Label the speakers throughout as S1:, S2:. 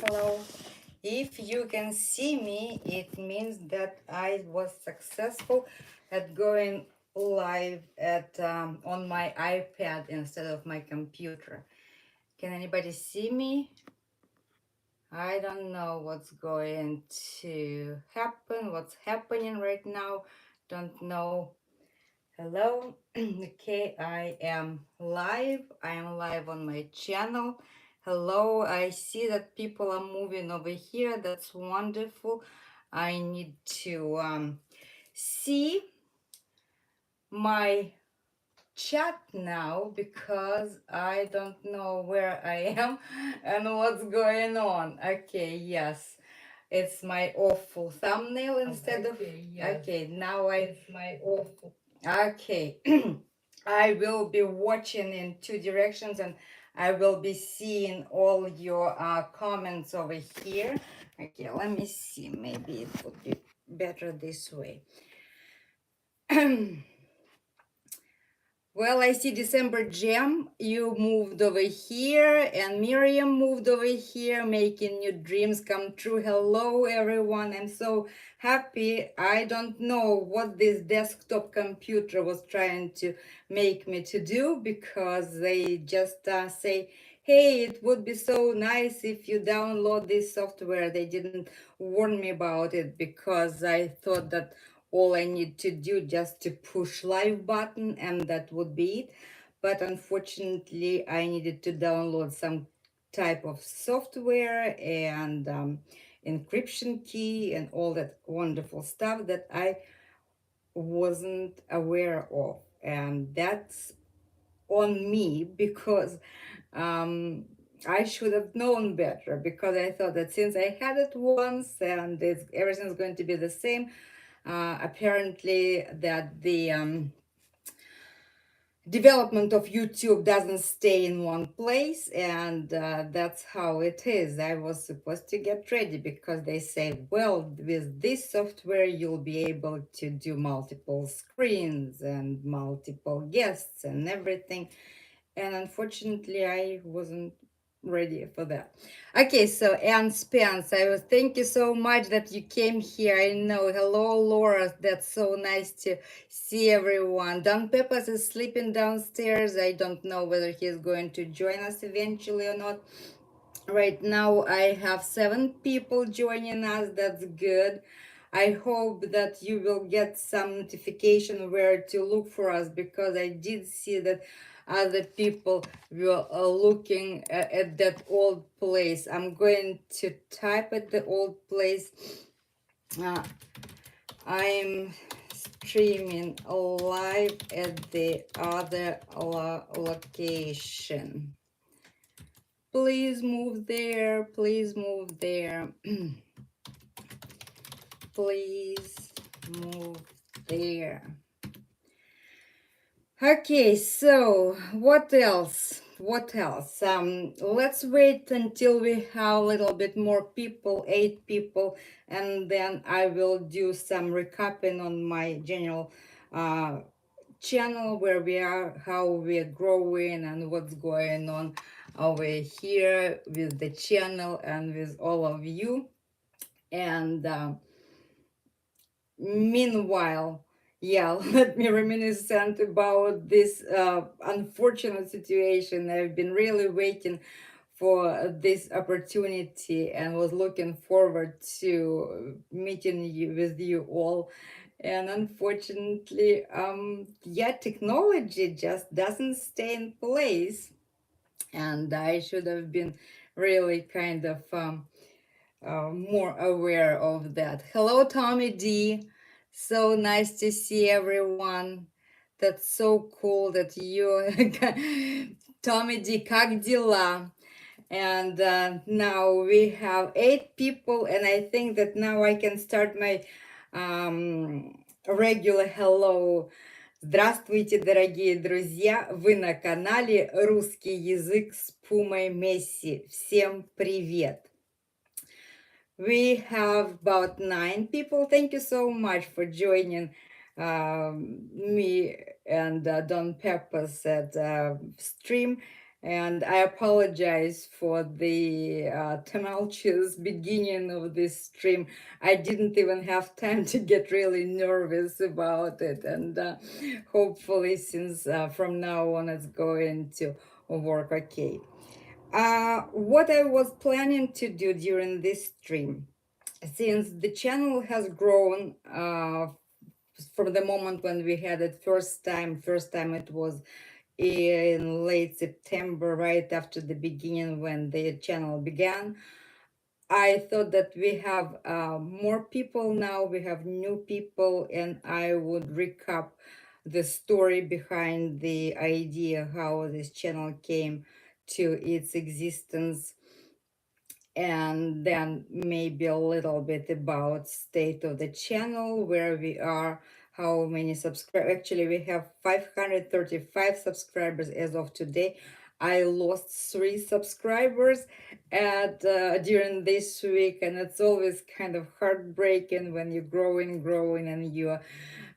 S1: hello. If you can see me, it means that I was successful at going live at on my iPad instead of my computer. Can anybody see me? I don't know what's going to happen, what's happening right now. Don't know. Hello. Okay, I am live. I am live on my channel. Hello, I see that people are moving over here. That's wonderful. I need to see my chat now because I don't know where I am and what's going on. Okay, yes. It's my awful thumbnail instead of yes. Okay, now it's my awful. Okay. I will be watching in two directions and I will be seeing all your comments over here. Okay, let me see. Maybe it would be better this way. Well, I see December Jam, you moved over here, and Miriam moved over here, making your dreams come true. Hello, everyone. I'm so happy. I don't know what this desktop computer was trying to make me to do because they just say, hey, it would be so nice if you download this software. They didn't warn me about it because I thought that all I need to do just to push live button and that would be it. But unfortunately, I needed to download some type of software and encryption key and all that wonderful stuff that I wasn't aware of. And that's on me because I should have known better because I thought that since I had it once and everything's going to be the same, apparently that the development of YouTube doesn't stay in one place, and that's how it is. I was supposed to get ready because they say, well, with this software you'll be able to do multiple screens and multiple guests and everything, and unfortunately I wasn't ready for that. Okay, so Anne Spence, I was thank you so much that you came here. I know. Hello, Laura. That's so nice to see everyone. Don Pepas is sleeping downstairs. I don't know whether he's going to join us eventually or not. Right now I have 7 people joining us. That's good. I hope that you will get some notification where to look for us because I did see that other people were looking at that old place. I'm going to type at the old place. I'm streaming live at the other location. Please move there. Please move there. Please move there. Okay, so what else? What else? Let's wait until we have a little bit more people, 8 people, and then I will do some recapping on my general channel where we are, how we're growing, and what's going on over here with the channel and with all of you. And meanwhile, yeah, let me reminisce about this unfortunate situation. I've been really waiting for this opportunity and was looking forward to meeting you with you all. And unfortunately, yeah, technology just doesn't stay in place. And I should have been really kind of more aware of that. Hello, Tommy D. So nice to see everyone. That's so cool that you, Tommy D, как дела? And now we have 8 people, and I think that now I can start my regular hello. Здравствуйте, дорогие друзья! Вы на канале «Русский язык с Пумой Месси». Всем привет! We have about 9 people. Thank you so much for joining me and Don Pepper's stream. And I apologize for the tumultuous beginning of this stream. I didn't even have time to get really nervous about it. And hopefully, since from now on, it's going to work okay. What I was planning to do during this stream, since the channel has grown from the moment when we had it first time it was in late September, right after the beginning when the channel began. I thought that we have more people now, we have new people, and I would recap the story behind the idea how this channel came to its existence, and then maybe a little bit about state of the channel, where we are, how many subscribers. Actually, we have 535 subscribers as of today. I lost 3 subscribers during this week, and it's always kind of heartbreaking when you're growing, and you're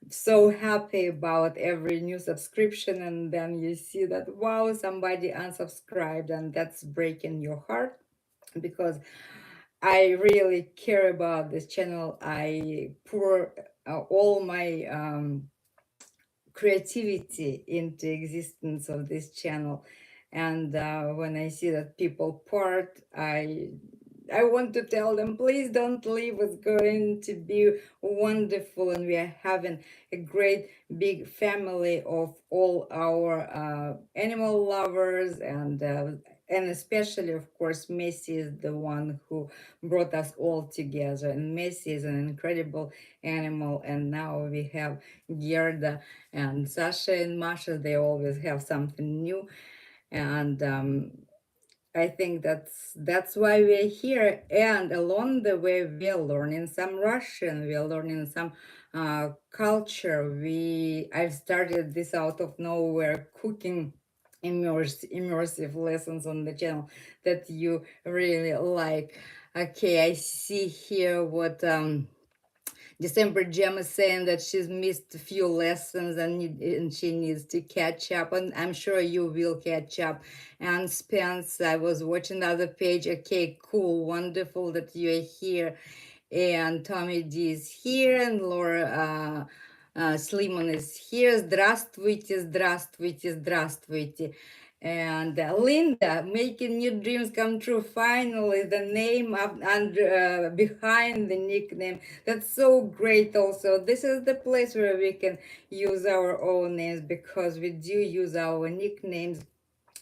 S1: so happy about every new subscription, and then you see that, wow, somebody unsubscribed, and that's breaking your heart, because I really care about this channel. I pour all my creativity into existence of this channel, and when I see that people part, I want to tell them, please don't leave. It's going to be wonderful, and we are having a great big family of all our animal lovers, and especially, of course, Messi is the one who brought us all together. And Messi is an incredible animal. And now we have Gerda and Sasha and Masha. They always have something new. And I think that's why we're here. And along the way, we're learning some Russian. We're learning some culture. I've started this out of nowhere cooking immersive lessons on the channel that you really like. Okay, I see here what December Gem is saying that she's missed a few lessons, and she needs to catch up, and I'm sure you will catch up. And Spence, I was watching the other page. Okay, cool, wonderful that you're here. And Tommy D is here, and Laura Slimon is here. Здравствуйте, здравствуйте, здравствуйте. And Linda, making new dreams come true. Finally, the name up under behind the nickname. That's so great. Also, this is the place where we can use our own names, because we do use our nicknames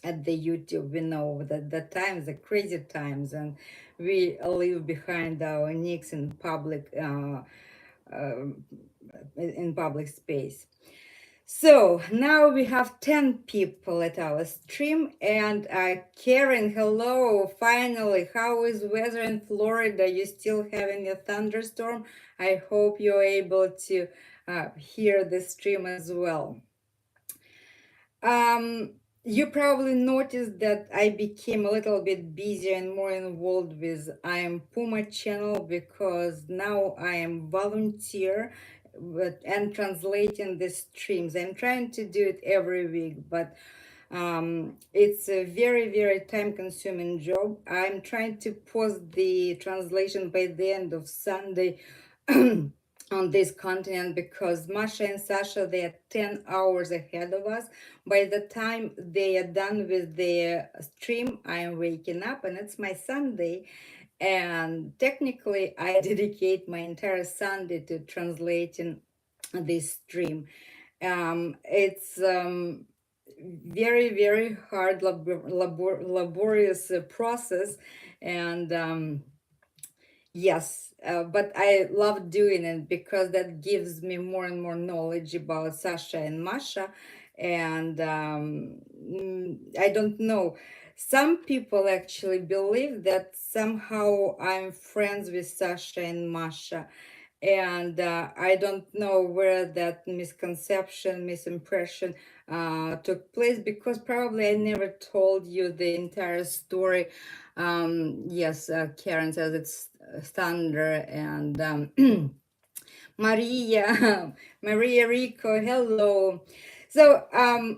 S1: at the YouTube. We know that the times, the crazy times, and we leave behind our nicks in public space. So now we have 10 people at our stream, and Karen, hello, finally. How is weather in Florida? You still having a thunderstorm? I hope you're able to hear the stream as well. You probably noticed that I became a little bit busier and more involved with I am Puma channel, because now I am volunteer and translating the streams. I'm trying to do it every week, but it's a very, very time consuming job. I'm trying to post the translation by the end of Sunday on this continent, because Masha and Sasha, they are 10 hours ahead of us. By the time they are done with their stream, I am waking up, and it's my Sunday. And technically, I dedicate my entire Sunday to translating this stream. It's very, very hard, laborious process, and yes, but I love doing it, because that gives me more and more knowledge about Sasha and Masha. And I don't know. Some people actually believe that somehow I'm friends with Sasha and Masha. And I don't know where that misconception, misimpression took place, because probably I never told you the entire story. Yes, Karen says it's thunder, and Maria, Maria Rico, hello. So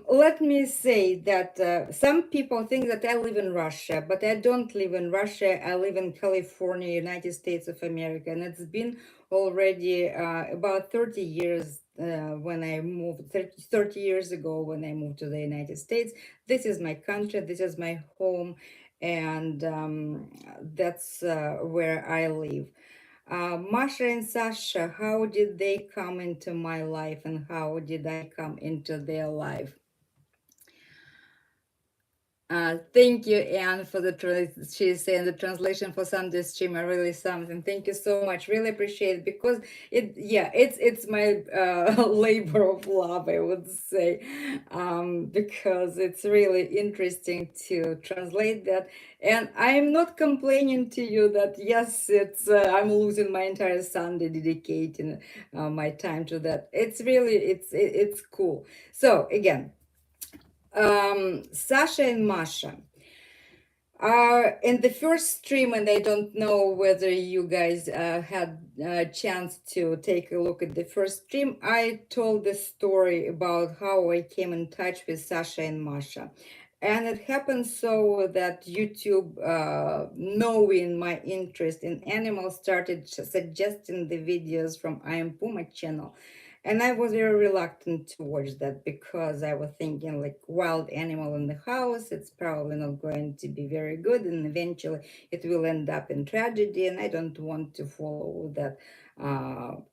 S1: let me say that some people think that I live in Russia, but I don't live in Russia. I live in California, United States of America, and it's been already about 30 years when I moved, 30 years ago when I moved to the United States. This is my country, this is my home, and that's where I live. Masha and Sasha, how did they come into my life and how did I come into their life? Thank you, Anne, for she's saying the translation for Sunday stream are really something. Thank you so much. Really appreciate it because it's my labor of love, I would say, because it's really interesting to translate that. And I'm not complaining to you that yes, it's I'm losing my entire Sunday dedicating my time to that. It's really it's cool. So again, Sasha and Masha. In the first stream, and I don't know whether you guys had a chance to take a look at the first stream, I told the story about how I came in touch with Sasha and Masha. And it happened so that YouTube, knowing my interest in animals, started suggesting the videos from I Am Puma channel. And I was very reluctant to watch that because I was thinking like wild animal in the house, it's probably not going to be very good and eventually it will end up in tragedy and I don't want to follow that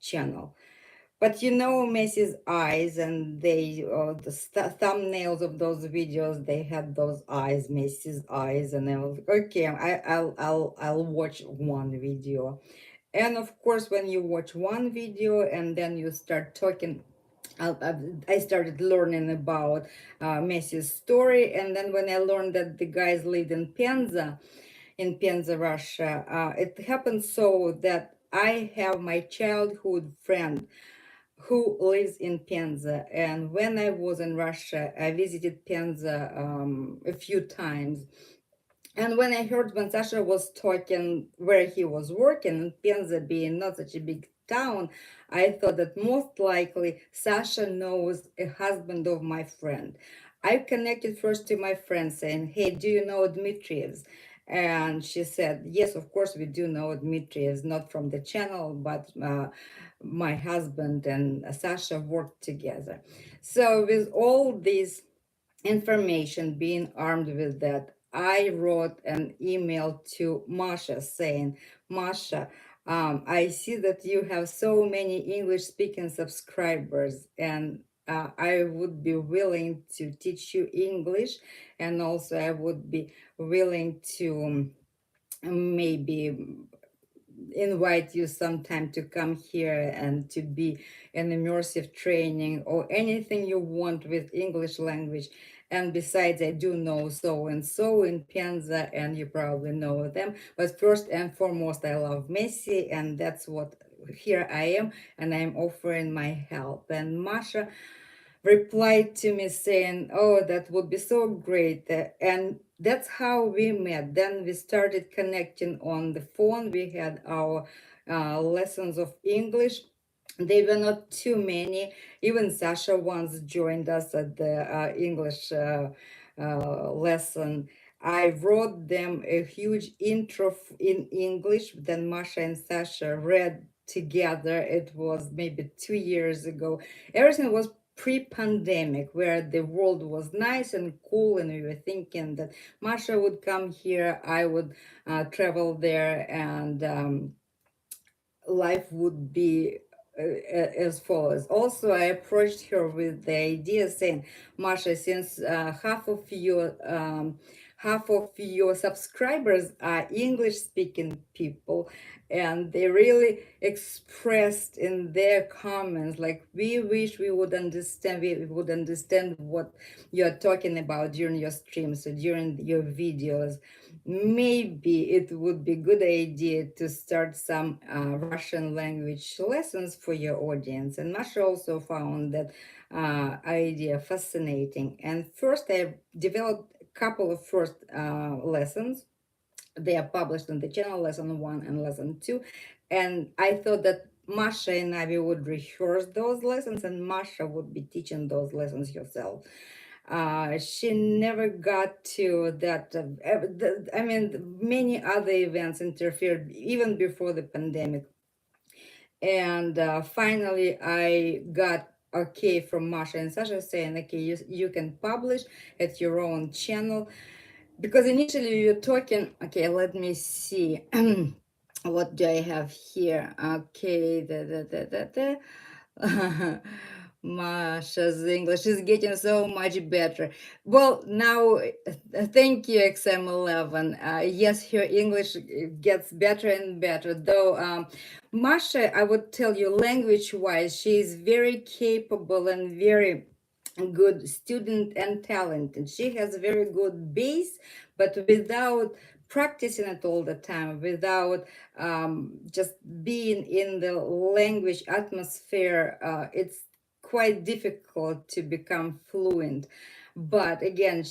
S1: channel. But you know Messi's eyes and they the thumbnails of those videos, they had those eyes, Messi's eyes, and I was like, okay, I'll watch one video. And of course, when you watch one video and then you start talking, I started learning about Messi's story. And then when I learned that the guys lived in Penza, Russia, it happened so that I have my childhood friend who lives in Penza. And when I was in Russia, I visited Penza a few times. And when I heard when Sasha was talking where he was working, in Penza being not such a big town, I thought that most likely Sasha knows a husband of my friend. I connected first to my friend saying, hey, do you know Dmitrievs? And she said, yes, of course we do know Dmitrievs, not from the channel, but my husband and Sasha worked together. So with all these information, being armed with that, I wrote an email to Masha saying, Masha, I see that you have so many English speaking subscribers, and I would be willing to teach you English, and also I would be willing to maybe invite you sometime to come here and to be an immersive training or anything you want with English language. And besides, I do know so and so in Penza, and you probably know them. But first and foremost, I love Messi, and that's what here I am, and I'm offering my help. And Masha replied to me saying, oh, that would be so great. And that's how we met. Then we started connecting on the phone. We had our lessons of English. They were not too many. Even Sasha once joined us at the English lesson. I wrote them a huge intro in English. Then Masha and Sasha read together. It was maybe 2 years ago. Everything was pre-pandemic, where the world was nice and cool, and we were thinking that Masha would come here, I would travel there, and life would be as follows. Also, I approached her with the idea saying, Masha, since half of your subscribers are English speaking people, and they really expressed in their comments like, we wish we would understand what you're talking about during your streams or during your videos. Maybe it would be a good idea to start some Russian language lessons for your audience. And Masha also found that idea fascinating. And first, I developed a couple of first lessons. They are published on the channel, lesson 1 and lesson 2. And I thought that Masha and I, we would rehearse those lessons, and Masha would be teaching those lessons herself. She never got to that. I mean, many other events interfered even before the pandemic. And finally, I got okay from Masha and Sasha saying, okay, you can publish at your own channel. Because initially you're talking, okay, let me see. What do I have here? Okay, Masha's English is getting so much better. Well, now, thank you, XM11. Yes, her English gets better and better. Though, Masha, I would tell you, language-wise, she is very capable and very good student and talented. She has a very good base, but without practicing it all the time, without just being in the language atmosphere, it's quite difficult to become fluent. But again,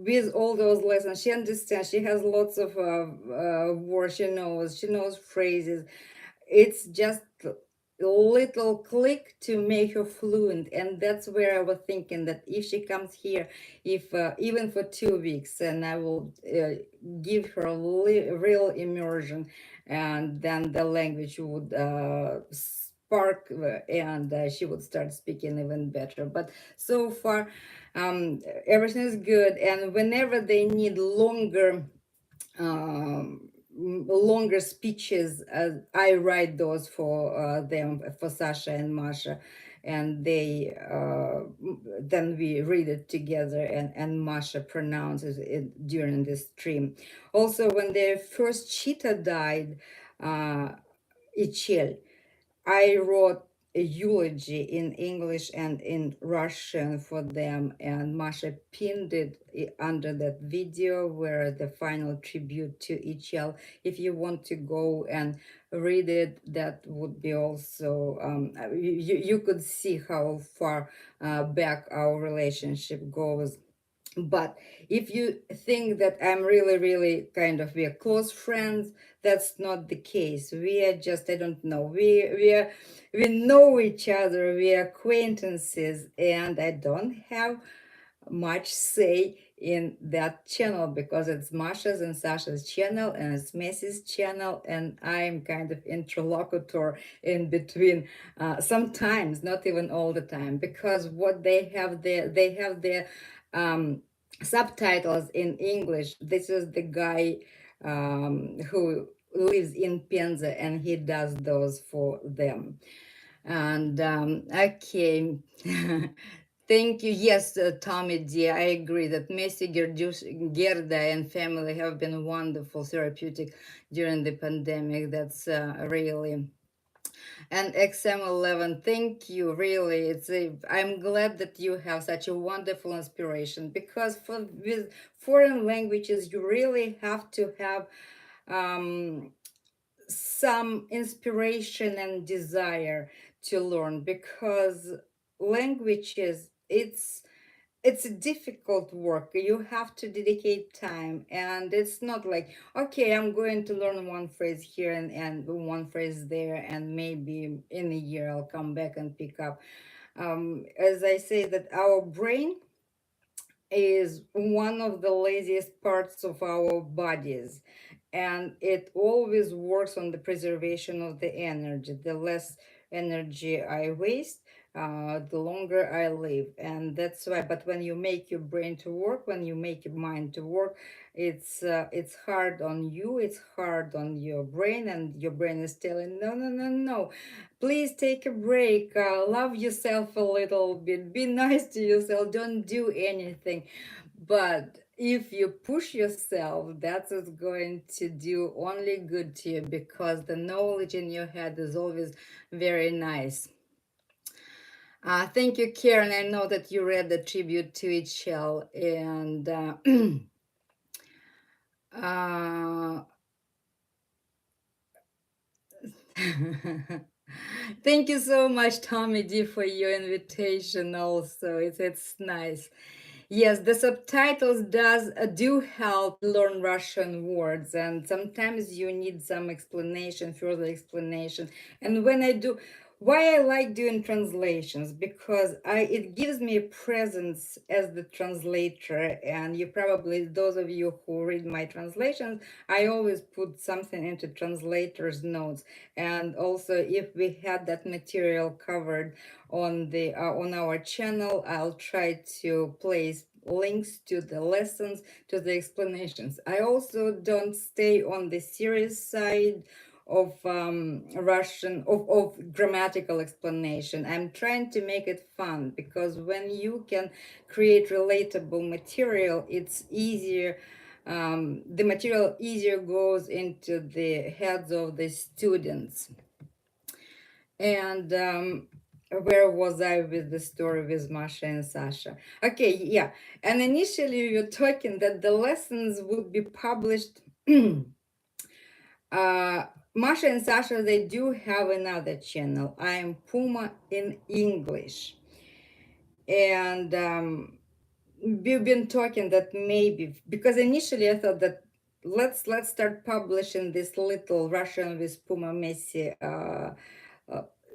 S1: with all those lessons, she understands. She has lots of words. She knows phrases. It's just a little click to make her fluent, and that's where I was thinking that if she comes here, if even for 2 weeks, and I will give her real immersion, and then the language would spark, and she would start speaking even better. But so far, everything is good, and whenever they need longer speeches. I write those for them, for Sasha and Masha, and then we read it together, and Masha pronounces it during the stream. Also, when their first cheetah died, uh, Ichel, I wrote a eulogy in English and in Russian for them, and Masha pinned it under that video where the final tribute to Ichel. If you want to go and read it, that would be also, you could see how far back our relationship goes. But if you think that I'm really, really kind of, we're close friends, that's not the case. We are just, I don't know, we know each other, we are acquaintances, and I don't have much say in that channel because it's Masha's and Sasha's channel and it's Messi's channel, and I'm kind of interlocutor in between, sometimes, not even all the time, because what they have their um, subtitles in English. This is the guy who lives in Penza, and he does those for them. And okay. Thank you. Yes, Tommy D. I agree that Messi, Gerda, and family have been wonderful, therapeutic during the pandemic. That's really. And XM11, thank you. Really, I'm glad that you have such a wonderful inspiration, because with foreign languages, you really have to have um, some inspiration and desire to learn, because languages, it's a difficult work. You have to dedicate time, and it's not like, okay, I'm going to learn one phrase here and one phrase there, and maybe in a year I'll come back and pick up. As I say, that our brain is one of the laziest parts of our bodies, and it always works on the preservation of the energy. The less energy I waste, the longer I live. And that's why, but when you make your brain to work, when you make your mind to work, it's hard on you, it's hard on your brain, and your brain is telling, no, no, no, no, please take a break, love yourself a little bit, be nice to yourself, don't do anything. But if you push yourself, that's what's going to do only good to you, because the knowledge in your head is always very nice. Thank you, Karen. I know that you read the tribute to HL, and uh, thank you so much, Tommy D, for your invitation. Also, it's nice. Yes, the subtitles do help learn Russian words, and sometimes you need some explanation, further explanation. And when I do, why I like doing translations, because it gives me a presence as the translator. And you probably, those of you who read my translations, I always put something into translator's notes. And also, if we had that material covered on our channel, I'll try to place links to the lessons, to the explanations. I also don't stay on the serious side of Russian, of grammatical explanation. I'm trying to make it fun, because when you can create relatable material, it's easier. The material easier goes into the heads of the students. And where was I with the story with Masha and Sasha? Okay, yeah. And initially you're talking that the lessons would be published. Masha and Sasha, they do have another channel. I am Puma in English. And we've been talking that maybe, because initially I thought that let's start publishing this little Russian with Puma Messi. Uh,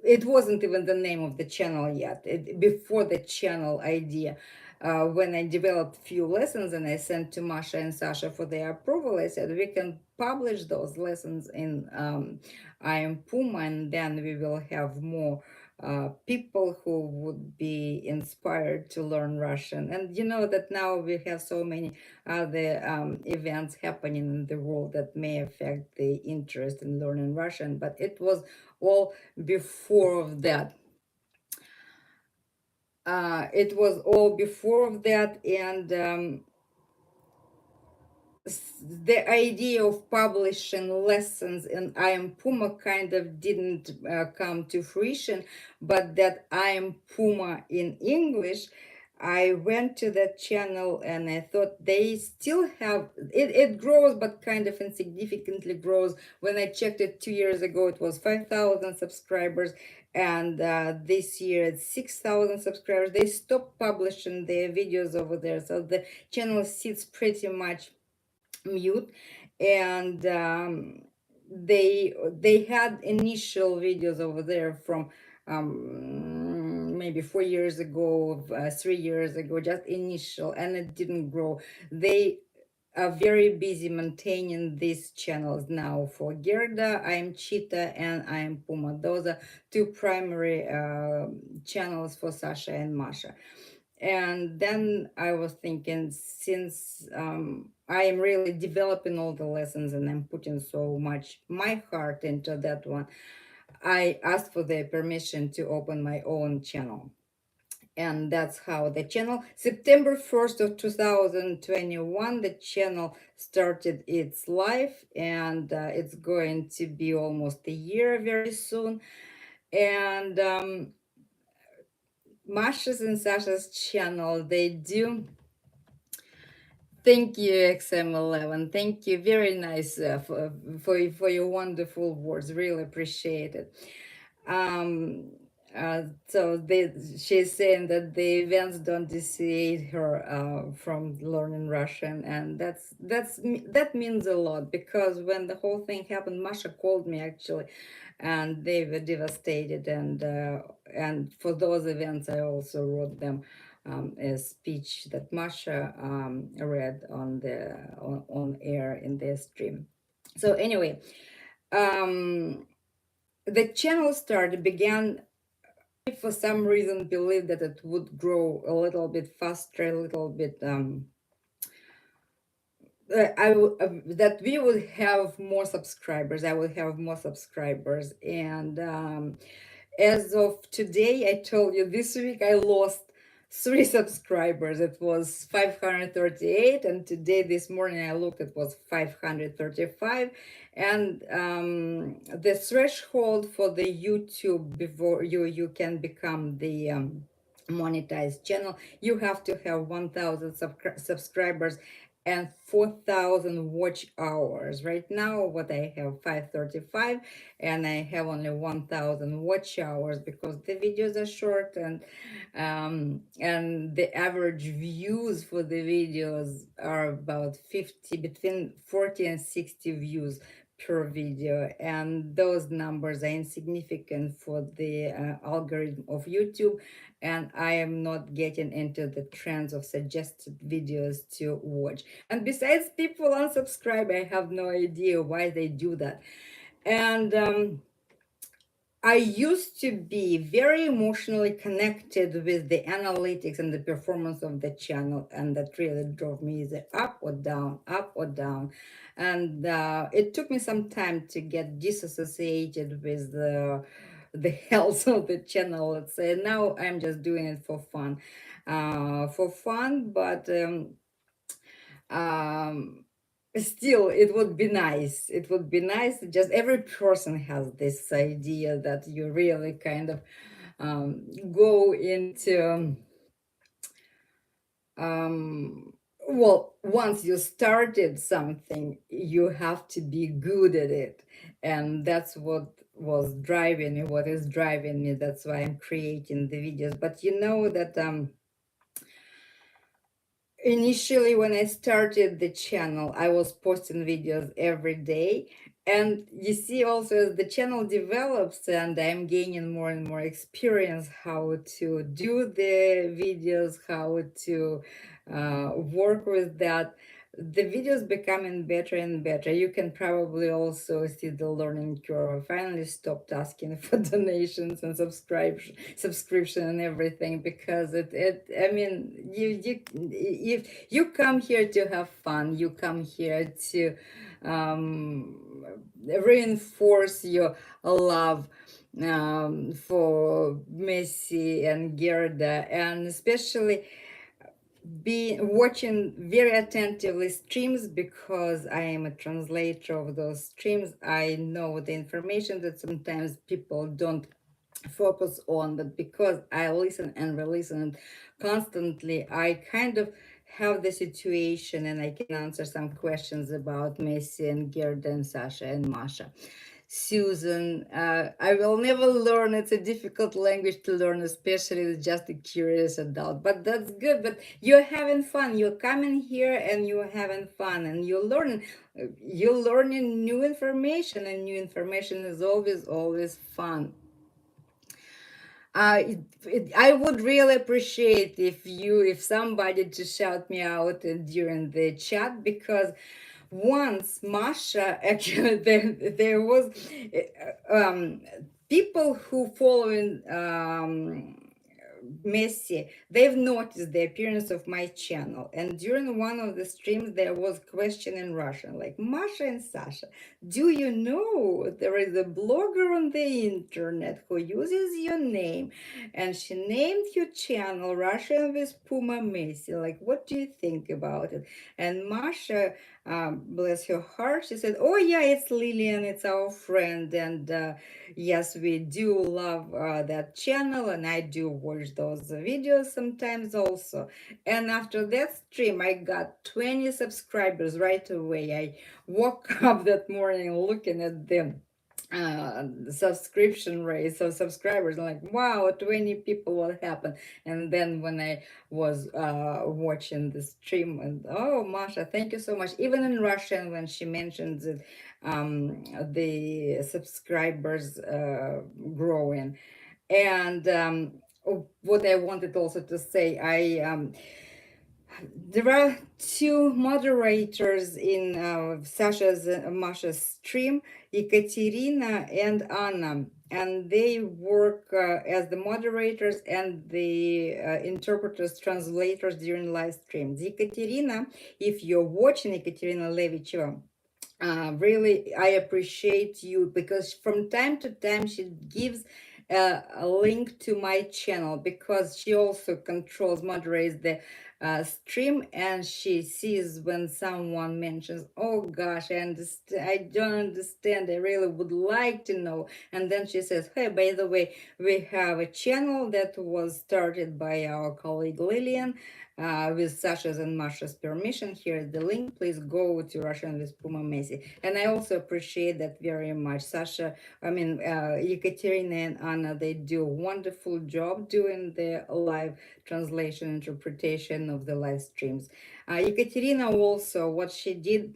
S1: it wasn't even the name of the channel yet. Before the channel idea, when I developed few lessons and I sent to Masha and Sasha for their approval, I said we can publish those lessons in I am Puma, and then we will have more people who would be inspired to learn Russian. And you know that now we have so many other events happening in the world that may affect the interest in learning Russian, but it was all before of that. It was all before of that, and the idea of publishing lessons in I am Puma kind of didn't come to fruition, but that I am Puma in English, I went to that channel and I thought they still have it. It grows, but kind of insignificantly grows. When I checked it 2 years ago, it was 5,000 subscribers, and this year it's 6,000 subscribers. They stopped publishing their videos over there, so the channel sits pretty much mute. And they had initial videos over there from maybe 4 years ago, 3 years ago, just initial, and it didn't grow. They are very busy maintaining these channels now. For Gerda, I am Cheetah, and I am Puma. Those are two primary channels for Sasha and Masha. And then I was thinking, since I am really developing all the lessons and I'm putting so much my heart into that one, I asked for their permission to open my own channel. And that's how the channel, September 1st of 2021, the channel started its life, and it's going to be almost a year very soon. And Masha's and Sasha's channel, they do. Thank you, XM11. Thank you. Very nice for your wonderful words. Really appreciate it. Um, so she's saying that the events don't dissuade her from learning Russian, and that means a lot, because when the whole thing happened, Masha called me actually, and they were devastated. And for those events, I also wrote them a speech that Masha read on air in their stream. So anyway, um, the channel began. For some reason, believed that it would grow a little bit faster, a little bit. That we would have more subscribers. I would have more subscribers, and as of today, I told you this week I lost 3 subscribers. It was 538, and today, this morning, I looked, it was 535. And the threshold for the YouTube before you can become the monetized channel, you have to have 1,000 subscribers and 4,000 watch hours. Right now, what I have 535, and I have only 1,000 watch hours because the videos are short, and the average views for the videos are about 50, between 40 and 60 views per video, and those numbers are insignificant for the algorithm of YouTube, and I am not getting into the trends of suggested videos to watch. And besides, people unsubscribe. I have no idea why they do that. And I used to be very emotionally connected with the analytics and the performance of the channel, and that really drove me either up or down, up or down. And it took me some time to get disassociated with the health of the channel. Let's say now I'm just doing it for fun, but um still it would be nice, it would be nice. Just every person has this idea that you really kind of go into um well, once you started something, you have to be good at it, and that's what was driving me, what is driving me. That's why I'm creating the videos. But you know that initially, when I started the channel, I was posting videos every day. And you see, also as the channel develops and I'm gaining more and more experience how to do the videos, how to work with that, the videos becoming better and better. You can probably also see the learning curve. I finally stopped asking for donations and subscription and everything, because I mean, if you come here to have fun, you come here to reinforce your love for Messi and Gerda, and especially be watching very attentively streams, because I am a translator of those streams. I know the information that sometimes people don't focus on, but because I listen and re-listen constantly, I kind of have the situation, and I can answer some questions about Messi and Gerda and Sasha and Masha. Susan, I will never learn. It's a difficult language to learn, especially with just a curious adult. But that's good. But you're having fun. You're coming here and you're having fun, and you're learning. You're learning new information, and new information is always, always fun. I would really appreciate if somebody to shout me out during the chat, because once Masha, actually there was people who following Messi, they've noticed the appearance of my channel. And during one of the streams, there was question in Russian, like, Masha and Sasha, do you know there is a blogger on the internet who uses your name? And she named your channel Russian with Puma Messi. Like, what do you think about it? And Masha, bless her heart, she said, oh yeah, it's Lillian, it's our friend. And yes, we do love that channel, and I do watch those videos sometimes also. And after that stream, I got 20 subscribers right away. I woke up that morning looking at them subscription rate, so subscribers, like, wow, 20 people, what happened? And then when I was watching the stream, and oh, Masha, thank you so much. Even in Russian, when she mentions it, the subscribers growing. And what I wanted also to say, there are two moderators in Sasha's Masha's stream, Ekaterina and Anna, and they work as the moderators and the interpreters, translators during live streams. Ekaterina, if you're watching, Ekaterina Levicheva, really, I appreciate you, because from time to time she gives a link to my channel, because she also controls, moderates the stream, and she sees when someone mentions, oh gosh, I understand, I don't understand, I really would like to know. And then she says, hey, by the way, we have a channel that was started by our colleague Lillian, with Sasha's and Masha's permission. Here is the link. Please go to Russian with Puma Messi. And I also appreciate that very much. Sasha, Ekaterina and Anna, they do a wonderful job doing the live translation interpretation of the live streams. Ekaterina also, what she did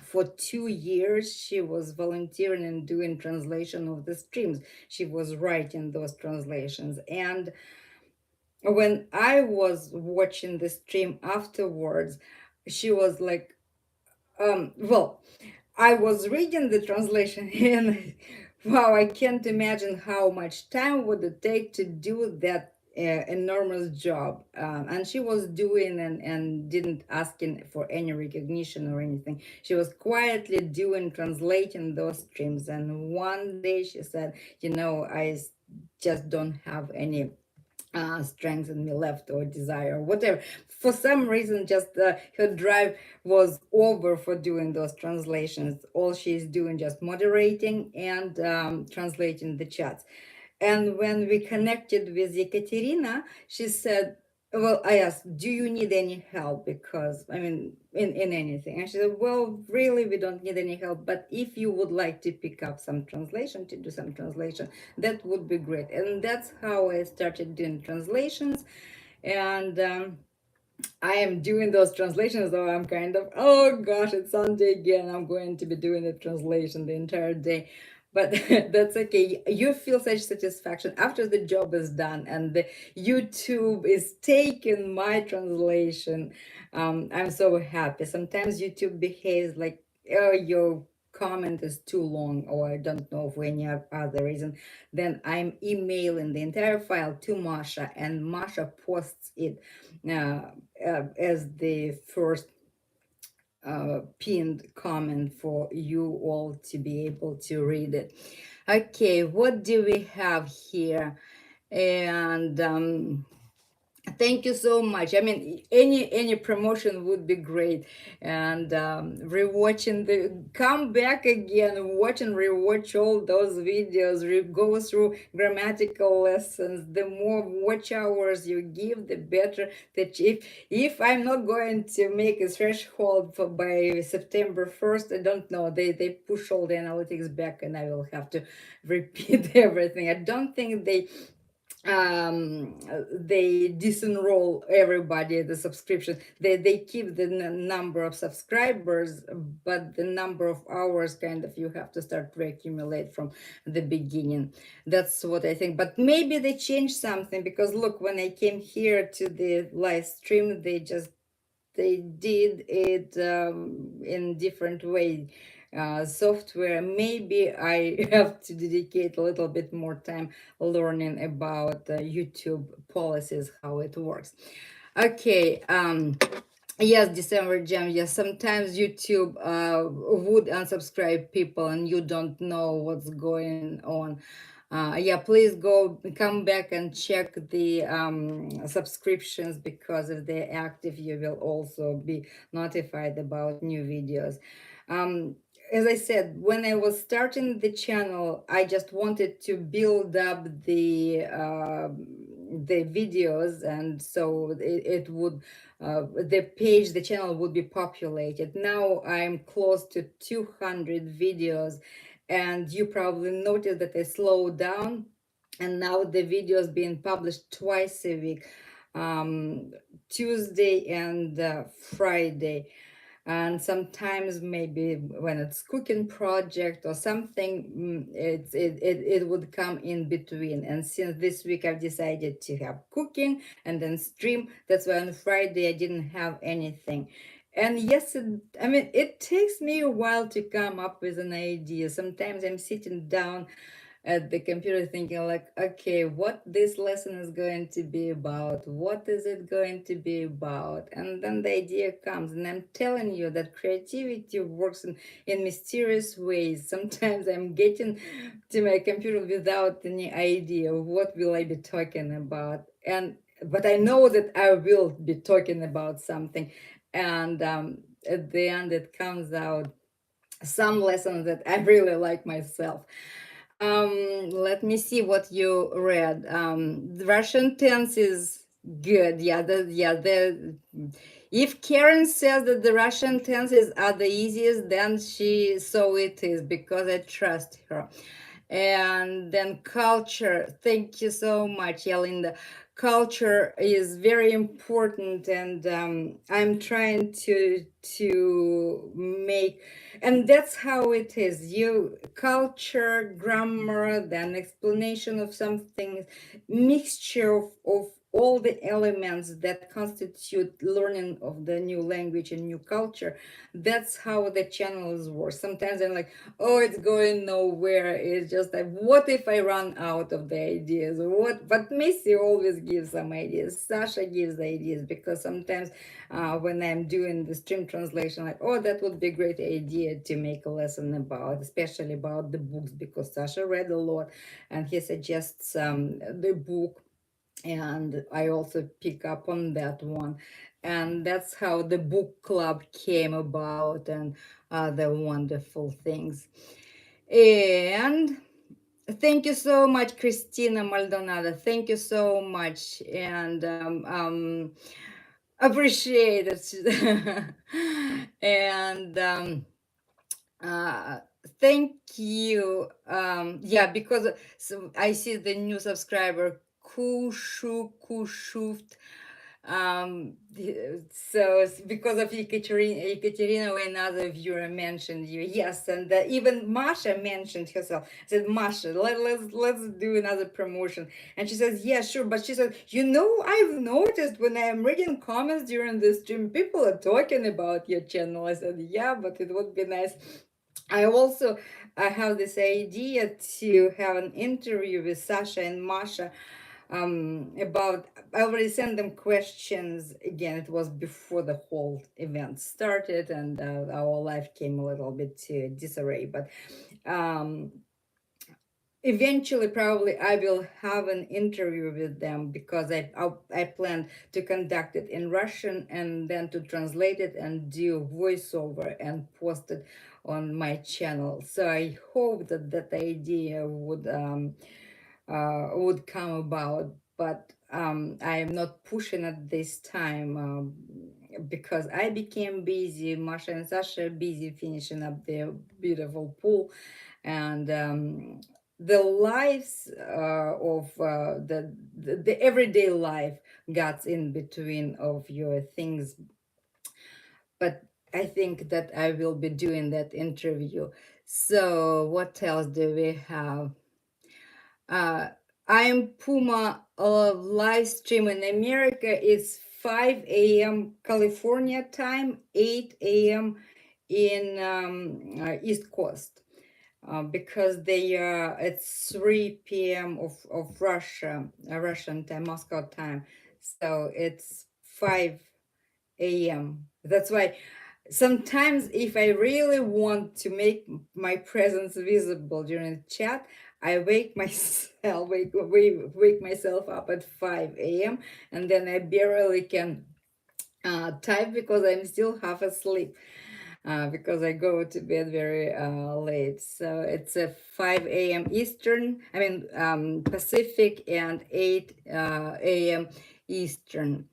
S1: for 2 years, she was volunteering and doing translation of the streams. She was writing those translations. And when I was watching the stream afterwards, she was like, well, I was reading the translation and wow, I can't imagine how much time would it take to do that enormous job. And she was doing and didn't asking for any recognition or anything. She was quietly doing, translating those streams. And one day she said, just don't have any strength in me left or desire or whatever. For some reason, just her drive was over for doing those translations. All she's doing just moderating and translating the chats. And when we connected with Ekaterina, she said, well, I asked, do you need any help? Because, in anything. And she said, well, really, we don't need any help. But if you would like to pick up some translation, to do some translation, that would be great. And that's how I started doing translations. And I am doing those translations, though I'm kind of, oh gosh, it's Sunday again. I'm going to be doing the translation the entire day. But that's okay. You feel such satisfaction after the job is done and the YouTube is taking my translation. I'm so happy. Sometimes YouTube behaves like, oh, your comment is too long, or I don't know for any other reason. Then I'm emailing the entire file to Masha, and Masha posts it uh, as the first pinned comment for you all to be able to read it. Okay, what do we have here? And thank you so much. Any promotion would be great. And rewatching the come back again, watch and rewatch all those videos, go through grammatical lessons. The more watch hours you give, the better. That if I'm not going to make a threshold for by September 1st, I don't know. They push all the analytics back, and I will have to repeat everything. I don't think they disenroll everybody the subscription. They keep the number of subscribers, but the number of hours kind of you have to start to accumulate from the beginning. That's what I think. But maybe they changed something, because look, when I came here to the live stream, they did it in different way. Software, maybe I have to dedicate a little bit more time learning about YouTube policies, how it works. Okay. Yes, December Jam. Yes, sometimes YouTube would unsubscribe people and you don't know what's going on. Yeah, please come back and check the subscriptions, because if they're active, you will also be notified about new videos. Um, as I said, when I was starting the channel, I just wanted to build up the videos, and so it would the channel would be populated. Now I'm close to 200 videos, and you probably noticed that I slowed down, and now the videos being published twice a week, um, Tuesday and Friday. And sometimes maybe when it's cooking project or something, it would come in between. And since this week I've decided to have cooking and then stream, that's why on Friday I didn't have anything. And yes, it takes me a while to come up with an idea. Sometimes I'm sitting down at the computer thinking like, okay, what this lesson is going to be about, what is it going to be about, and then the idea comes. And I'm telling you that creativity works in mysterious ways. Sometimes I'm getting to my computer without any idea what will I be talking about, but I know that I will be talking about something. And at the end it comes out some lessons that I really like myself. Let me see what you read. The Russian tenses. Good. Yeah. The if Karen says that the Russian tenses are the easiest, then so it is because I trust her. And then culture. Thank you so much, Yalinda. Culture is very important, and I'm trying to make, and that's how it is. You culture, grammar, then explanation of something, mixture of all the elements that constitute learning of the new language and new culture. That's how the channels work. Sometimes I'm like, oh, it's going nowhere. It's just like, what if I run out of the ideas? What? But Messi always gives some ideas. Sasha gives the ideas, because sometimes when I'm doing the stream translation, like, oh, that would be a great idea to make a lesson about, especially about the books, because Sasha read a lot, and he suggests the book, and I also pick up on that one. And that's how the book club came about, and the wonderful things. And thank you so much, Christina Maldonado. Thank you so much, and appreciate it. And uh, thank you. Yeah, because so I see the new subscriber, Kushuft. So it's because of Ekaterina, another viewer mentioned you. Yes, and even Masha mentioned herself. Said, Masha, let's do another promotion. And she says, yeah, sure. But she said, I've noticed when I am reading comments during the stream, people are talking about your channel. I said, yeah, but it would be nice. I have this idea to have an interview with Sasha and Masha, about, I already sent them questions. Again, it was before the whole event started, and our life came a little bit to disarray. But um, eventually, probably I will have an interview with them, because I plan to conduct it in Russian, and then to translate it and do voiceover and post it on my channel. So I hope that that idea would come about, but I am not pushing at this time, because I became busy. Masha and Sasha are busy finishing up their beautiful pool, and the lives of the everyday life got in between of your things. But I think that I will be doing that interview. So what else do we have? Uh, I am Puma, live stream in America. It's 5 a.m. California time, 8 a.m. in East Coast, because it's 3 p.m. of Russia, Russian time, Moscow time. So it's 5 a.m. That's why sometimes, if I really want to make my presence visible during the chat, I wake myself up at 5 a.m., and then I barely can type, because I'm still half asleep, because I go to bed very late. So it's a 5 a.m. Eastern, I mean Pacific, and 8 a.m. Eastern.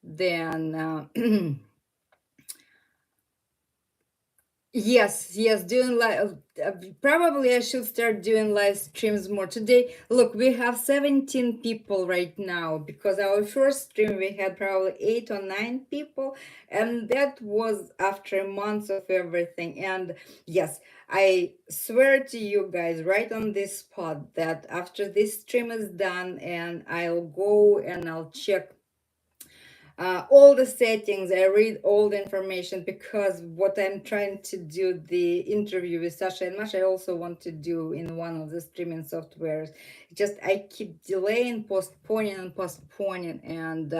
S1: Then yes, doing live. Probably I should start doing live streams more. Today, look, we have 17 people right now, because our first stream we had probably 8 or 9 people, and that was after months of everything. And yes, I swear to you guys right on this spot that after this stream is done, and I'll go and I'll check all the settings. I read all the information, because what I'm trying to do, the interview with Sasha and Masha, I also want to do in one of the streaming softwares. Just I keep delaying, postponing and postponing, and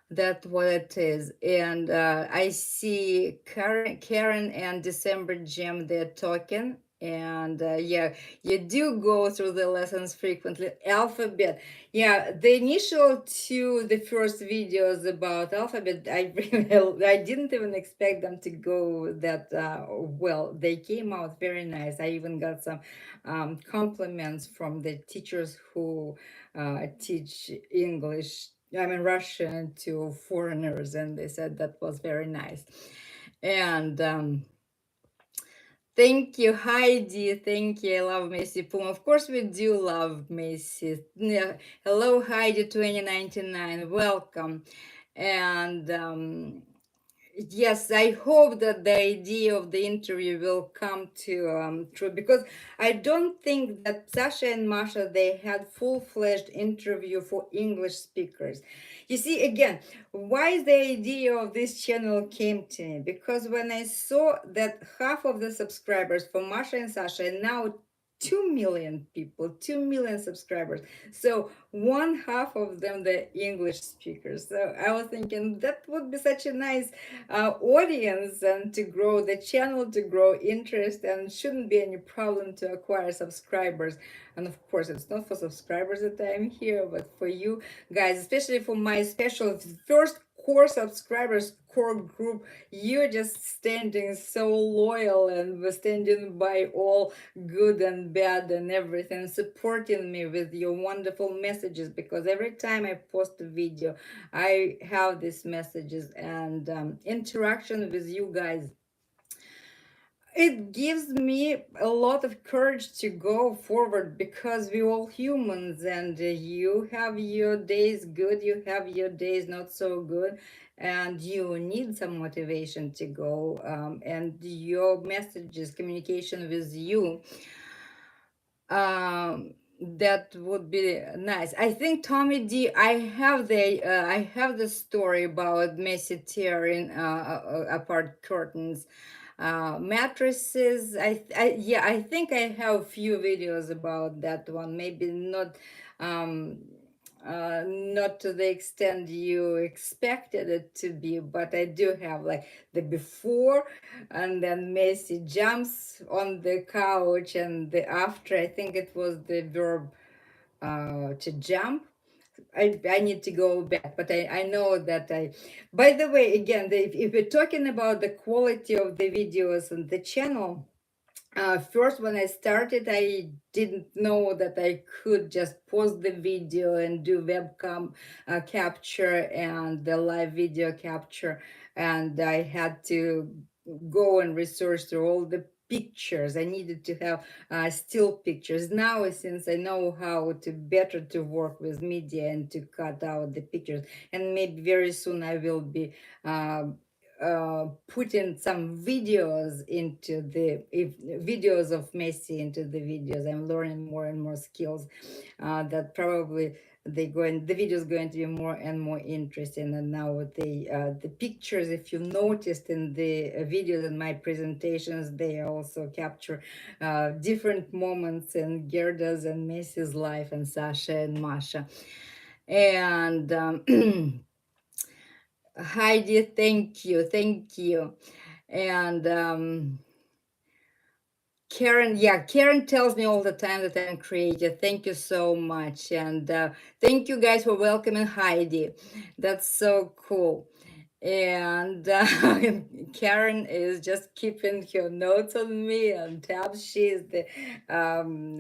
S1: that's what it is. And I see Karen and December Jam, they're talking. And yeah, you do go through the lessons frequently. Alphabet. Yeah, the initial two, the first videos about alphabet, I really, I didn't even expect them to go that well. They came out very nice. I even got some compliments from the teachers who teach English I mean Russian to foreigners, and they said that was very nice. And thank you, Heidi. Thank you. I love Messi Puma. Of course, we do love Messi. Yeah. Hello, Heidi 2099. Welcome. And yes, I hope that the idea of the interview will come to true, because I don't think that Sasha and Masha they had full-fledged interview for English speakers. You see, again, why the idea of this channel came to me, because when I saw that half of the subscribers for Masha and Sasha and now 2 million people, 2 million subscribers. So one half of them the English speakers. So I was thinking that would be such a nice audience, and to grow the channel, to grow interest, and shouldn't be any problem to acquire subscribers. And of course, it's not for subscribers that I'm here, but for you guys, especially for my special first core subscribers, core group. You're just standing so loyal and standing by all good and bad and everything, supporting me with your wonderful messages, because every time I post a video, I have these messages and interaction with you guys. It gives me a lot of courage to go forward, because we're all humans, and you have your days good, you have your days not so good, and you need some motivation to go. And your messages, communication with you, that would be nice. I think Tommy D. I have the story about Messi tearing apart curtains, mattresses. Yeah, I think I have a few videos about that one. Maybe not. Um, not to the extent you expected it to be, but I do have like the before, and then Messi jumps on the couch, and the after. I think it was the verb to jump. I need to go back, but I know that I. By the way, again, if we're talking about the quality of the videos and the channel, first, when I started, I didn't know that I could just pause the video and do webcam capture and the live video capture. And I had to go and research through all the pictures. I needed to have still pictures. Now, since I know how to better to work with media and to cut out the pictures, and maybe very soon I will be putting some videos into the videos of Messi into the videos. I'm learning more and more skills that probably the video is going to be more and more interesting. And now with the pictures, if you noticed in the videos and my presentations, they also capture different moments in Gerda's and Messi's life, and Sasha and Masha. And Heidi, thank you, thank you. And Karen, yeah, Karen tells me all the time that I'm creative. Thank you so much. And thank you guys for welcoming Heidi. That's so cool. And Karen is just keeping her notes on me and tabs. She is the um,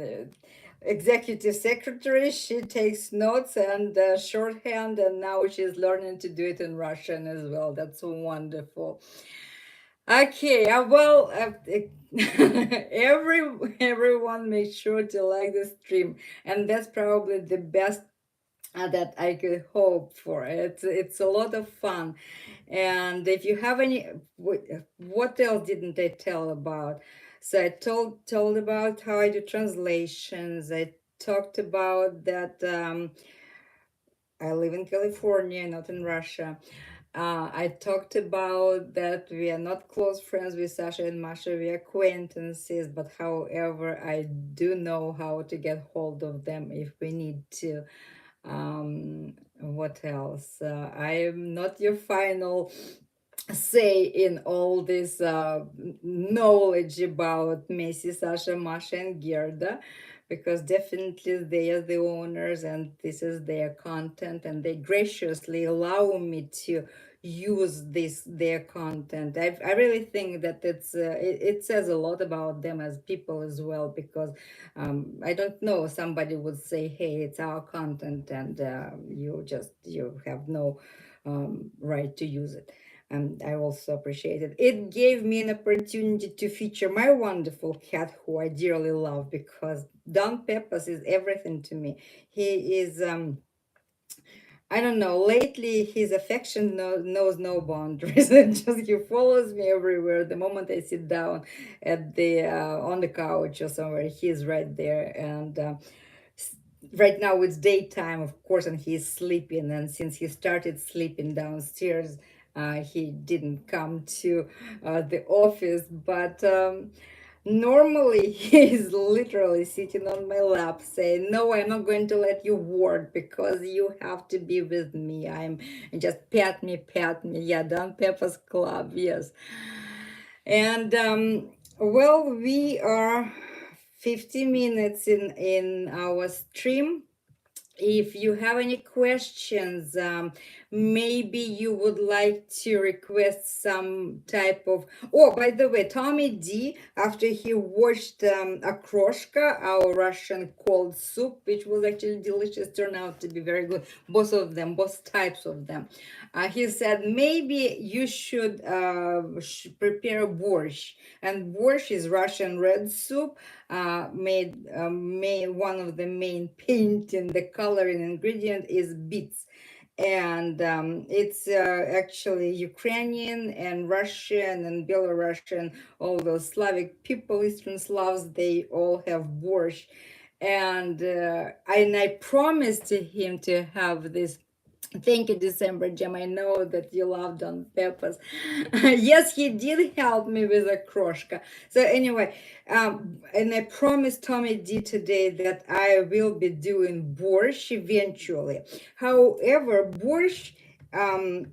S1: executive secretary. She takes notes and shorthand, and now she's learning to do it in Russian as well. That's wonderful. Okay, everyone make sure to like the stream, and that's probably the best that I could hope for. It's a lot of fun, and if you have any, what else didn't I tell about? So I told about how I do translations. I talked about that. I live in California, not in Russia. I talked about that we are not close friends with Sasha and Masha, we are acquaintances, but however, I do know how to get hold of them if we need to. What else? I am not your final say in all this knowledge about Messi, Sasha, Masha, and Gerda, because definitely they are the owners and this is their content, and they graciously allow me to use this their content. I really think that it says a lot about them as people as well, because I don't know, somebody would say, hey, it's our content, and you have no right to use it. And I also appreciate it. It gave me an opportunity to feature my wonderful cat, who I dearly love, because Don Peppers is everything to me. He is I don't know. Lately, his affection knows no boundaries. Just he follows me everywhere. The moment I sit down at the on the couch or somewhere, he's right there. And s- right now it's daytime, of course, and he's sleeping. And since he started sleeping downstairs, he didn't come to the office. But normally, he's literally sitting on my lap saying, no, I'm not going to let you work because you have to be with me. I'm just pat me, pat me. Yeah, Don Pepper's Club, yes. And well, we are 50 minutes in our stream. If you have any questions, maybe you would like to request some type of. Oh, by the way, Tommy D, after he watched Akroshka, our Russian cold soup, which was actually delicious, turned out to be very good. Both of them, both types of them. He said maybe you should prepare borscht, and borscht is Russian red soup, made one of the main painting, the coloring ingredient is beets. And it's actually Ukrainian and Russian and Belarusian, all those Slavic people, Eastern Slavs, they all have borscht. And I promised to him to have this. Thank you, December Jam. I know that you loved on peppers. Yes, he did help me with a kroshka. So anyway, and I promised Tommy D today that I will be doing borscht eventually. However, borscht,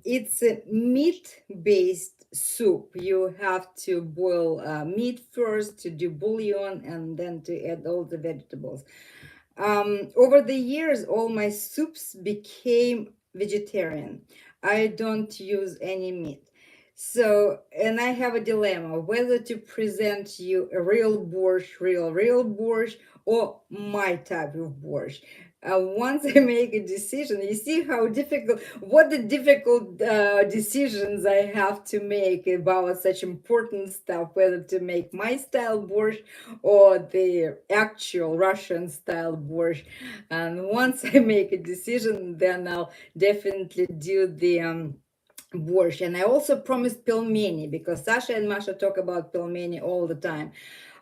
S1: it's a meat-based soup. You have to boil meat first to do bouillon, and then to add all the vegetables. Over the years, all my soups became vegetarian. I don't use any meat. So, and I have a dilemma whether to present you a real borscht, real borscht, or my type of borscht. Once I make a decision, you see how difficult, what the difficult decisions I have to make about such important stuff, whether to make my style borscht or the actual Russian style borscht. And once I make a decision, then I'll definitely do the borscht. And I also promised pelmeni, because Sasha and Masha talk about pelmeni all the time.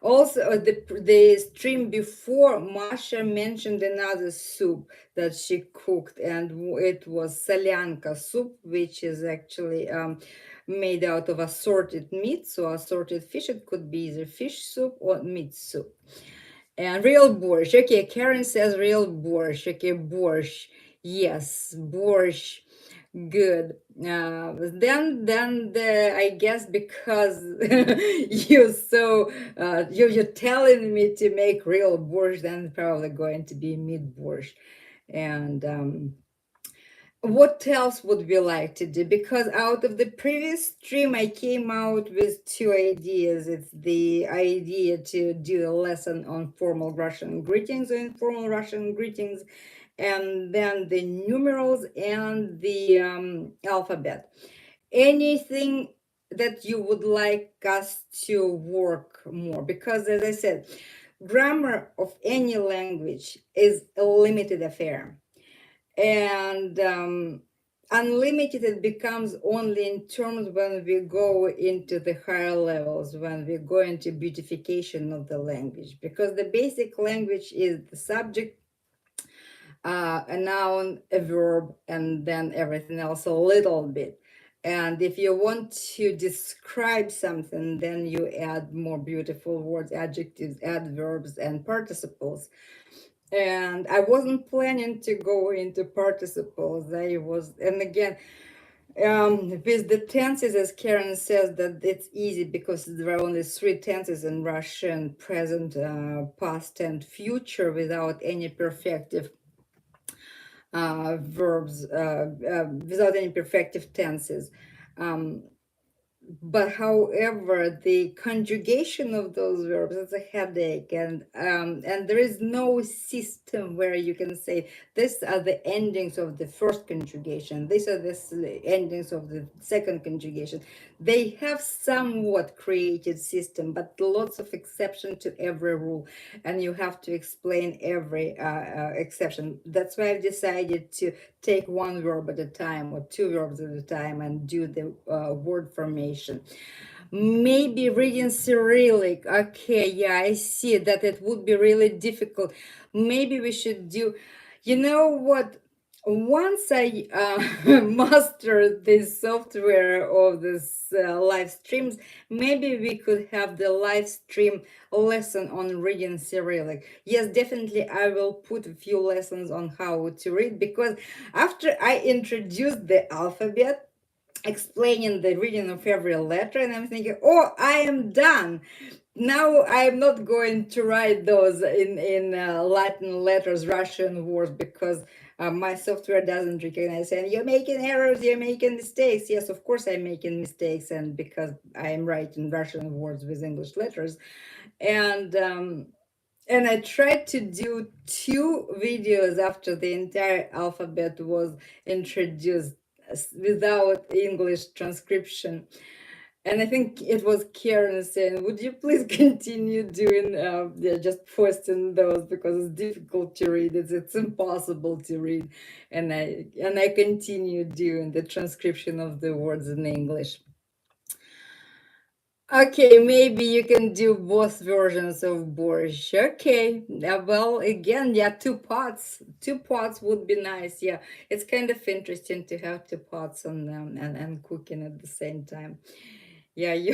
S1: Also, the stream before, Masha mentioned another soup that she cooked, and it was solyanka soup, which is actually made out of assorted meat. So assorted fish, it could be either fish soup or meat soup. And real borscht. Okay, Karen says real borscht. Okay, borscht. Yes, borscht. Good. Then I guess because you're telling me to make real borscht, then it's probably going to be meat borscht. And what else would we like to do? Because out of the previous stream, I came out with two ideas. It's the idea to do a lesson on formal Russian greetings or informal Russian greetings, and then the numerals and the alphabet. Anything that you would like us to work more? Because, as I said, grammar of any language is a limited affair, and unlimited it becomes only in terms when we go into the higher levels, when we go into beautification of the language, because the basic language is the subject, a noun, a verb, and then everything else a little bit. And if you want to describe something, then you add more beautiful words, adjectives, adverbs, and participles. And I wasn't planning to go into participles. And again, with the tenses, as Karen says, that it's easy because there are only three tenses in Russian: present, past, and future, without any perfective verbs without any perfective tenses. Um, but however, the conjugation of those verbs is a headache, and there is no system where you can say these are the endings of the first conjugation, these are the endings of the second conjugation. They have somewhat created system, but lots of exception to every rule, and you have to explain every exception. That's why I've decided to take one verb at a time or two verbs at a time and do the word formation. Maybe reading Cyrillic. Okay, yeah, I see that it would be really difficult. Maybe we should do, you know what? Once I master this software of this live streams, maybe we could have the live stream lesson on reading Cyrillic. Yes, definitely I will put a few lessons on how to read, because after I introduced the alphabet, explaining the reading of every letter, and I'm thinking, oh, I am done. Now I'm not going to write those in Latin letters, Russian words, because my software doesn't recognize. And you're making errors, you're making mistakes. Yes, of course I'm making mistakes, and because I'm writing Russian words with English letters, and um, and I tried to do two videos after the entire alphabet was introduced without English transcription. And I think it was Karen saying, would you please continue doing, yeah, just posting those, because it's difficult to read. It's impossible to read. And I continue doing the transcription of the words in English. Okay, maybe you can do both versions of borscht. Okay, well, again, yeah, two pots. Two pots would be nice. Yeah, it's kind of interesting to have two pots on them and cooking at the same time. Yeah, you.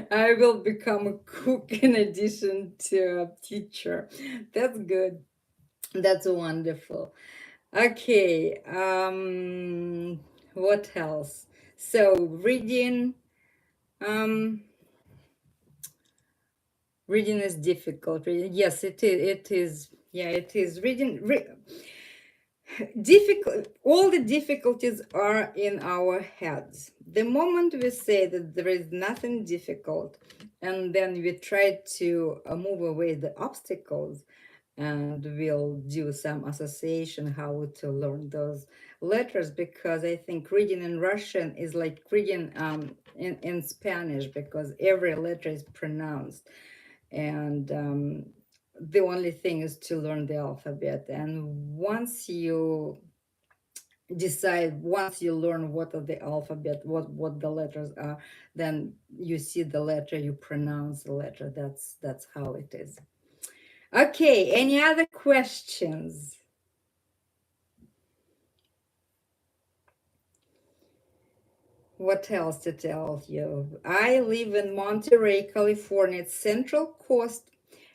S1: I will become a cook in addition to a teacher. That's good. That's wonderful. Okay, what else? So reading. Um, Reading is difficult. Yes, it is. It is. Yeah, it is. Difficult. All the difficulties are in our heads. The moment we say that there is nothing difficult, and then we try to move away the obstacles, and we'll do some association how to learn those letters, because I think reading in Russian is like reading in Spanish, because every letter is pronounced, and the only thing is to learn the alphabet. And once you learn what are the alphabet, what the letters are, then you see the letter, you pronounce the letter. That's how it is. Okay, any other questions? What else to tell you? I live in Monterey, California. It's Central Coast.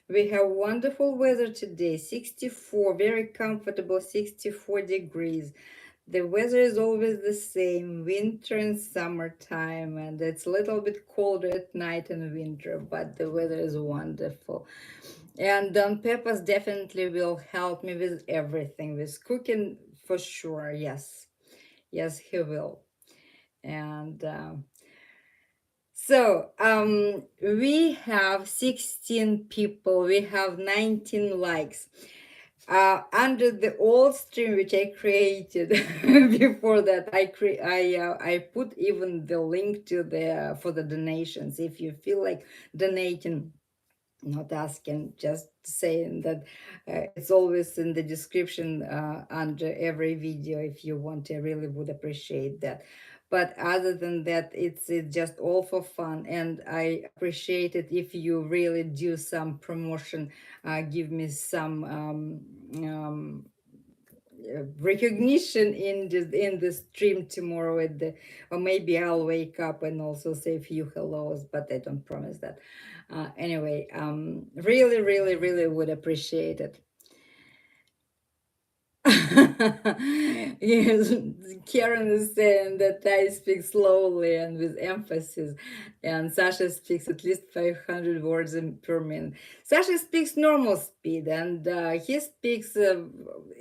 S1: We have wonderful weather today, 64, very comfortable, 64 degrees. The weather is always the same, winter and summertime, and it's a little bit colder at night in winter, but the weather is wonderful. And Don Peppers definitely will help me with everything, with cooking for sure. Yes, yes, he will. And we have 16 people, we have 19 likes. Under the old stream which I created before that, I put even the link to the for the donations. If you feel like donating, not asking, just saying that it's always in the description under every video. If you want, I really would appreciate that. But other than that, it's just all for fun, and I appreciate it if you really do some promotion, give me some recognition in the stream tomorrow at the, or maybe I'll wake up and also say a few hellos, but I don't promise that. Anyway, really, really, really would appreciate it. Yes, Karen is saying that I speak slowly and with emphasis, and Sasha speaks at least 500 words per minute. Sasha speaks normal speed, and he speaks.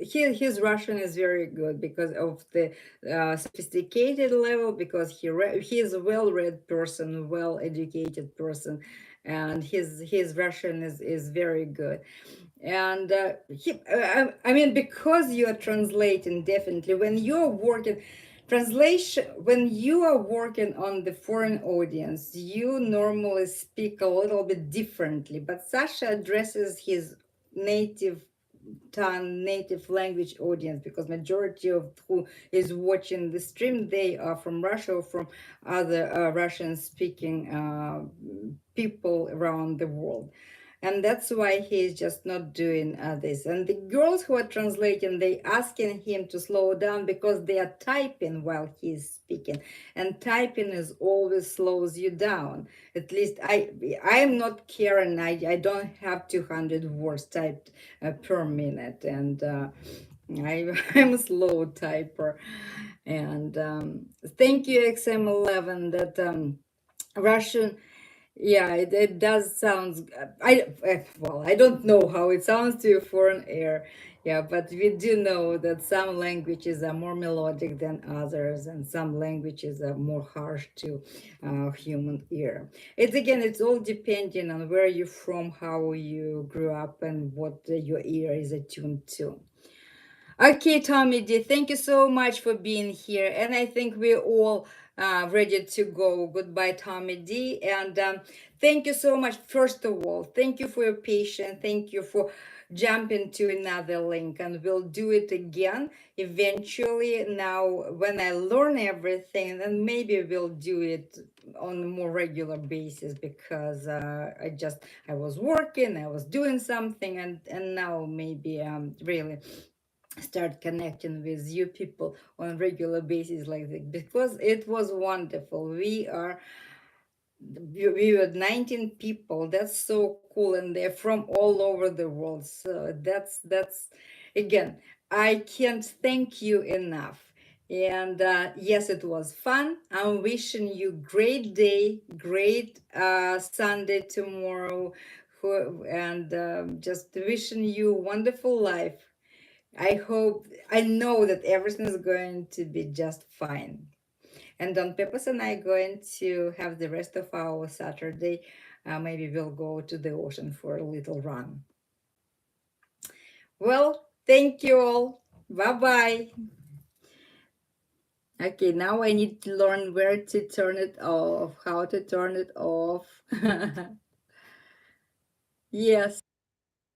S1: His Russian is very good because of the sophisticated level. Because he is a well-read person, well-educated person, and his Russian is very good. And I mean, because you are translating, definitely when you're working translation, when you are working on the foreign audience, you normally speak a little bit differently, but Sasha addresses his native native language audience, because majority of who is watching the stream, they are from Russia or from other Russian speaking people around the world. And that's why he's just not doing this. And the girls who are translating, they asking him to slow down because they are typing while he's speaking, and typing is always slows you down. At least I am not Karen. I don't have 200 words typed per minute, and I'm a slow typer. And thank you, XM11, that Russian, yeah, it does sound. Well, I don't know how it sounds to you foreign air. Yeah, but we do know that some languages are more melodic than others, and some languages are more harsh to human ear. It's again, it's all depending on where you're from, how you grew up, and what your ear is attuned to. Okay, Tommy D, thank you so much for being here. And I think we're all ready to go. Goodbye, Tommy D. And thank you so much. First of all, thank you for your patience. Thank you for jumping to another link. And we'll do it again eventually. Now, when I learn everything, then maybe we'll do it on a more regular basis, because I was working, I was doing something, and now maybe really start connecting with you people on a regular basis like this, because it was wonderful. We were 19 people. That's so cool, and they're from all over the world. So that's again, I can't thank you enough. And yes, it was fun. I'm wishing you great day, great Sunday tomorrow, and just wishing you wonderful life. I know that everything is going to be just fine. And Don Pepos and I are going to have the rest of our Saturday. Maybe we'll go to the ocean for a little run. Well, thank you all. Bye bye. Okay, now I need to learn where to turn it off, how to turn it off. Yes.